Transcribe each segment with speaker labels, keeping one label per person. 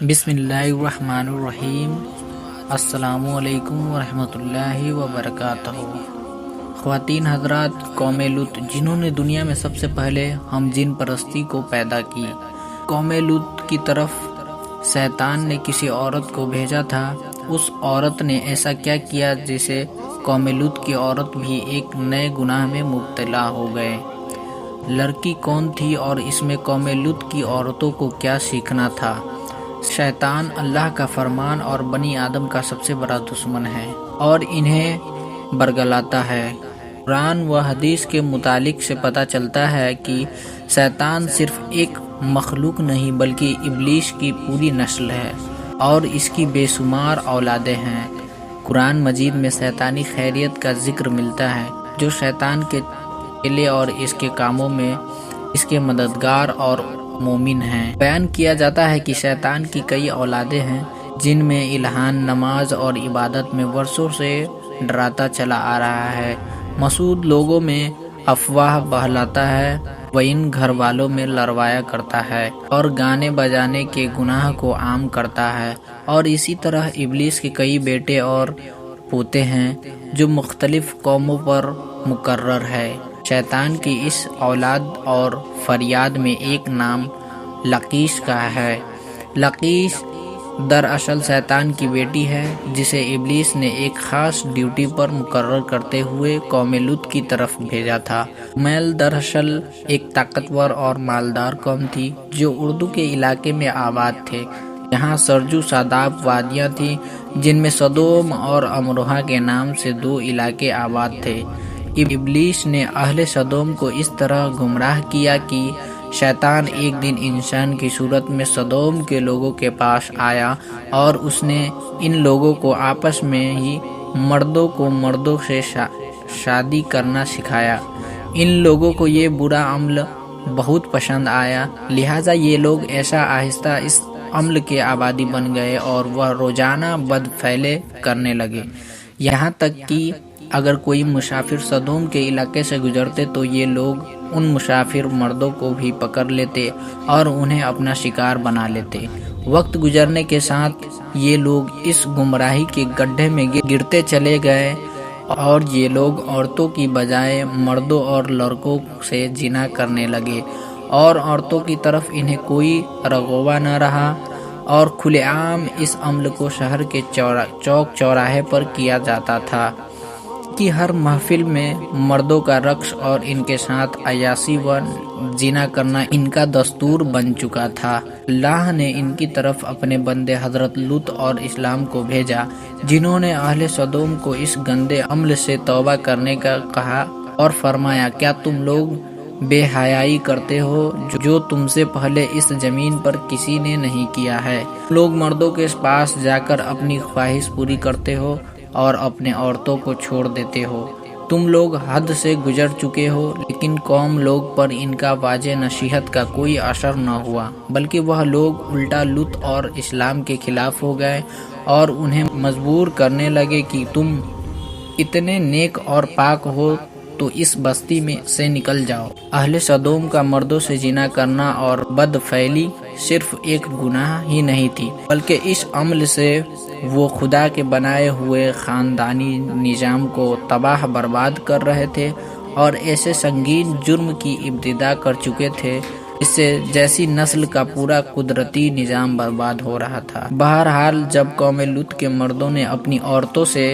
Speaker 1: بسم اللہ الرحمن الرحیم۔ السلام علیکم ورحمۃ اللہ وبرکاتہ۔ خواتین حضرات، قوم لوط جنہوں نے دنیا میں سب سے پہلے ہم جن پرستی کو پیدا کی، قوم لوط کی طرف شیطان نے کسی عورت کو بھیجا تھا۔ اس عورت نے ایسا کیا کیا جسے قوم لوط کی عورت بھی ایک نئے گناہ میں مبتلا ہو گئے۔ لڑکی کون تھی اور اس میں قوم لوط کی عورتوں کو کیا سیکھنا تھا؟ شیطان اللہ کا فرمان اور بنی آدم کا سب سے بڑا دشمن ہے اور انہیں برگلاتا ہے۔ قرآن و حدیث کے متعلق سے پتہ چلتا ہے کہ شیطان صرف ایک مخلوق نہیں بلکہ ابلیس کی پوری نسل ہے اور اس کی بے شمار اولادیں ہیں۔ قرآن مجید میں شیطانی خیریت کا ذکر ملتا ہے جو شیطان کے چیلے اور اس کے کاموں میں اس کے مددگار اور مومن ہیں۔ بیان کیا جاتا ہے کہ شیطان کی کئی اولادیں ہیں جن میں الہان، نماز اور عبادت میں برسوں سے ڈراتا چلا آ رہا ہے، مسعود لوگوں میں افواہ بہلاتا ہے، وہ ان گھر والوں میں لڑوایا کرتا ہے اور گانے بجانے کے گناہ کو عام کرتا ہے، اور اسی طرح ابلیس کے کئی بیٹے اور پوتے ہیں جو مختلف قوموں پر مقرر ہے۔ شیطان کی اس اولاد اور فریاد میں ایک نام لقیس کا ہے۔ لقیس دراصل شیطان کی بیٹی ہے جسے ابلیس نے ایک خاص ڈیوٹی پر مقرر کرتے ہوئے قوم لوط کی طرف بھیجا تھا۔ میل دراصل ایک طاقتور اور مالدار قوم تھی جو اردو کے علاقے میں آباد تھے۔ یہاں سرجو شاداب وادیاں تھیں جن میں سدوم اور امروہہ کے نام سے دو علاقے آباد تھے۔ ابلیس نے اہل سدوم کو اس طرح گمراہ کیا کہ شیطان ایک دن انسان کی صورت میں سدوم کے لوگوں کے پاس آیا اور اس نے ان لوگوں کو آپس میں ہی مردوں کو مردوں سے شادی کرنا سکھایا۔ ان لوگوں کو یہ برا عمل بہت پسند آیا، لہٰذا یہ لوگ ایسا آہستہ اس عمل کے عادی بن گئے اور وہ روزانہ بد پھیلے کرنے لگے، یہاں تک کہ اگر کوئی مسافر سدوم کے علاقے سے گزرتے تو یہ لوگ ان مسافر مردوں کو بھی پکڑ لیتے اور انہیں اپنا شکار بنا لیتے۔ وقت گزرنے کے ساتھ یہ لوگ اس گمراہی کے گڈھے میں گرتے چلے گئے اور یہ لوگ عورتوں کی بجائے مردوں اور لڑکوں سے زنا کرنے لگے اور عورتوں کی طرف انہیں کوئی رغبہ نہ رہا، اور کھلے عام اس عمل کو شہر کے چوک چوراہے پر کیا جاتا تھا کہ ہر محفل میں مردوں کا رقص اور ان کے ساتھ عیاشی و زنا کرنا ان کا دستور بن چکا تھا۔ اللہ نے ان کی طرف اپنے بندے حضرت لوط اور اسلام کو بھیجا جنہوں نے اہل سدوم کو اس گندے عمل سے توبہ کرنے کا کہا اور فرمایا، کیا تم لوگ بے حیائی کرتے ہو جو تم سے پہلے اس زمین پر کسی نے نہیں کیا ہے؟ لوگ مردوں کے پاس جا کر اپنی خواہش پوری کرتے ہو اور اپنے عورتوں کو چھوڑ دیتے ہو۔ تم لوگ حد سے گزر چکے ہو، لیکن قوم لوگ پر ان کا واضح نصیحت کا کوئی اثر نہ ہوا، بلکہ وہ لوگ الٹا لوط اور اسلام کے خلاف ہو گئے اور انہیں مجبور کرنے لگے کہ تم اتنے نیک اور پاک ہو تو اس بستی میں سے نکل جاؤ۔ اہل سدوم کا مردوں سے زنا کرنا اور بد فعلی صرف ایک گناہ ہی نہیں تھی، بلکہ اس عمل سے وہ خدا کے بنائے ہوئے خاندانی نظام کو تباہ برباد کر رہے تھے اور ایسے سنگین جرم کی ابتدا کر چکے تھے اس سے جیسی نسل کا پورا قدرتی نظام برباد ہو رہا تھا۔ بہرحال جب قوم لوط کے مردوں نے اپنی عورتوں سے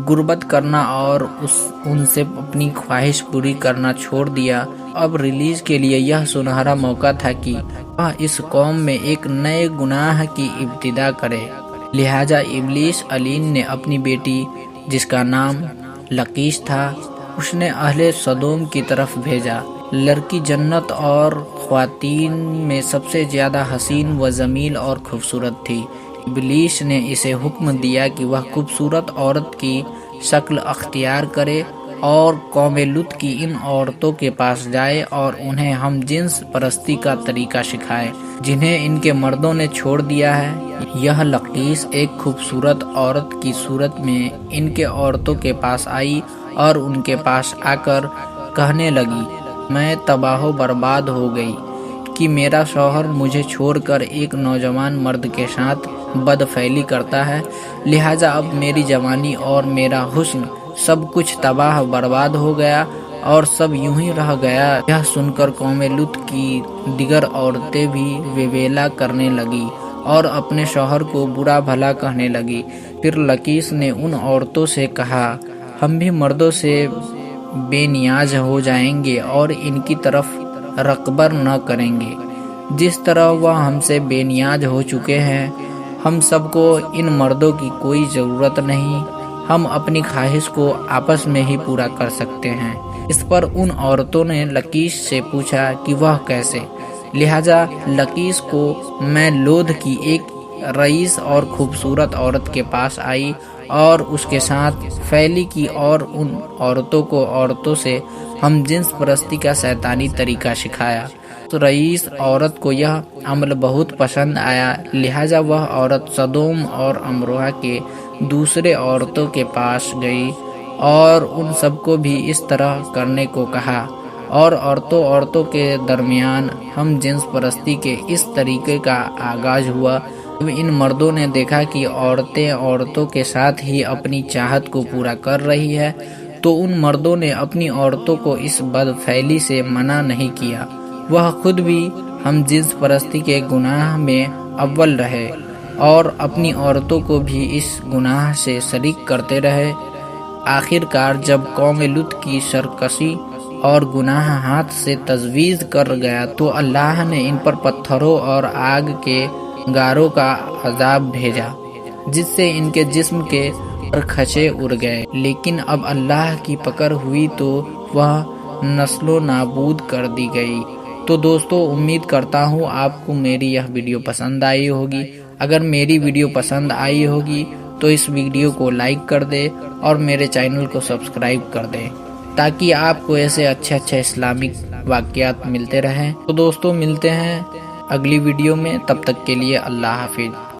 Speaker 1: غربت کرنا اور ان سے اپنی خواہش پوری کرنا چھوڑ دیا، اب ریلیز کے لیے یہ سنہرا موقع تھا کہ وہ اس قوم میں ایک نئے گناہ کی ابتدا کرے۔ لہٰذا ابلیس علین نے اپنی بیٹی جس کا نام لقیس تھا اس نے اہل سدوم کی طرف بھیجا۔ لڑکی جنت اور خواتین میں سب سے زیادہ حسین و جمیل اور خوبصورت تھی۔ ابلیس نے اسے حکم دیا کہ وہ خوبصورت عورت کی شکل اختیار کرے اور قوم لوط کی ان عورتوں کے پاس جائے اور انہیں ہم جنس پرستی کا طریقہ سکھائے جنہیں ان کے مردوں نے چھوڑ دیا ہے۔ یہ لقیس ایک خوبصورت عورت کی صورت میں ان کے عورتوں کے پاس آئی اور ان کے پاس آ کر کہنے لگی، میں تباہ و برباد ہو گئی، کہ میرا شوہر مجھے چھوڑ کر ایک نوجوان مرد کے ساتھ بدفعلی کرتا ہے، لہٰذا اب میری جوانی اور میرا حسن سب کچھ تباہ برباد ہو گیا اور سب یوں ہی رہ گیا۔ یہ سن کر قوم لوط کی دیگر عورتیں بھی ویویلا کرنے لگی اور اپنے شوہر کو برا بھلا کہنے لگی۔ پھر لقیس نے ان عورتوں سے کہا، ہم بھی مردوں سے بے نیاز ہو جائیں گے اور ان کی طرف رغبت نہ کریں گے، جس طرح وہ ہم سے بے نیاز ہو چکے ہیں۔ ہم سب کو ان مردوں کی کوئی ضرورت نہیں، ہم اپنی خواہش کو آپس میں ہی پورا کر سکتے ہیں۔ اس پر ان عورتوں نے لقیس سے پوچھا کہ وہ کیسے؟ لہٰذا لقیس کو میں لود کی ایک رئیس اور خوبصورت عورت کے پاس آئی اور اس کے ساتھ فعلی کی اور ان عورتوں کو عورتوں سے ہم جنس پرستی کا شیطانی طریقہ سکھایا۔ تو رئیس عورت کو یہ عمل بہت پسند آیا، لہٰذا وہ عورت سدوم اور عمورہ کے دوسرے عورتوں کے پاس گئی اور ان سب کو بھی اس طرح کرنے کو کہا، اور عورتوں کے درمیان ہم جنس پرستی کے اس طریقے کا آغاز ہوا۔ جب ان مردوں نے دیکھا کہ عورتیں عورتوں کے ساتھ ہی اپنی چاہت کو پورا کر رہی ہے، تو ان مردوں نے اپنی عورتوں کو اس بدفعلی سے منع نہیں کیا، وہ خود بھی ہم جنس پرستی کے گناہ میں اول رہے اور اپنی عورتوں کو بھی اس گناہ سے شریک کرتے رہے۔ آخر کار جب قوم لوط کی سرکشی اور گناہ ہاتھ سے تجویز کر گیا تو اللہ نے ان پر پتھروں اور آگ کے گاروں کا عذاب بھیجا، جس سے ان کے جسم کے پرخچے اڑ گئے۔ لیکن اب اللہ کی پکڑ ہوئی تو وہ نسل و نابود کر دی گئی۔ تو دوستو، امید کرتا ہوں آپ کو میری یہ ویڈیو پسند آئی ہوگی۔ اگر میری ویڈیو پسند آئی ہوگی تو اس ویڈیو کو لائک کر دے اور میرے چینل کو سبسکرائب کر دے، تاکہ آپ کو ایسے اچھے اسلامک واقعات ملتے رہیں۔ تو دوستو، ملتے ہیں اگلی ویڈیو میں، تب تک کے لیے اللہ حافظ۔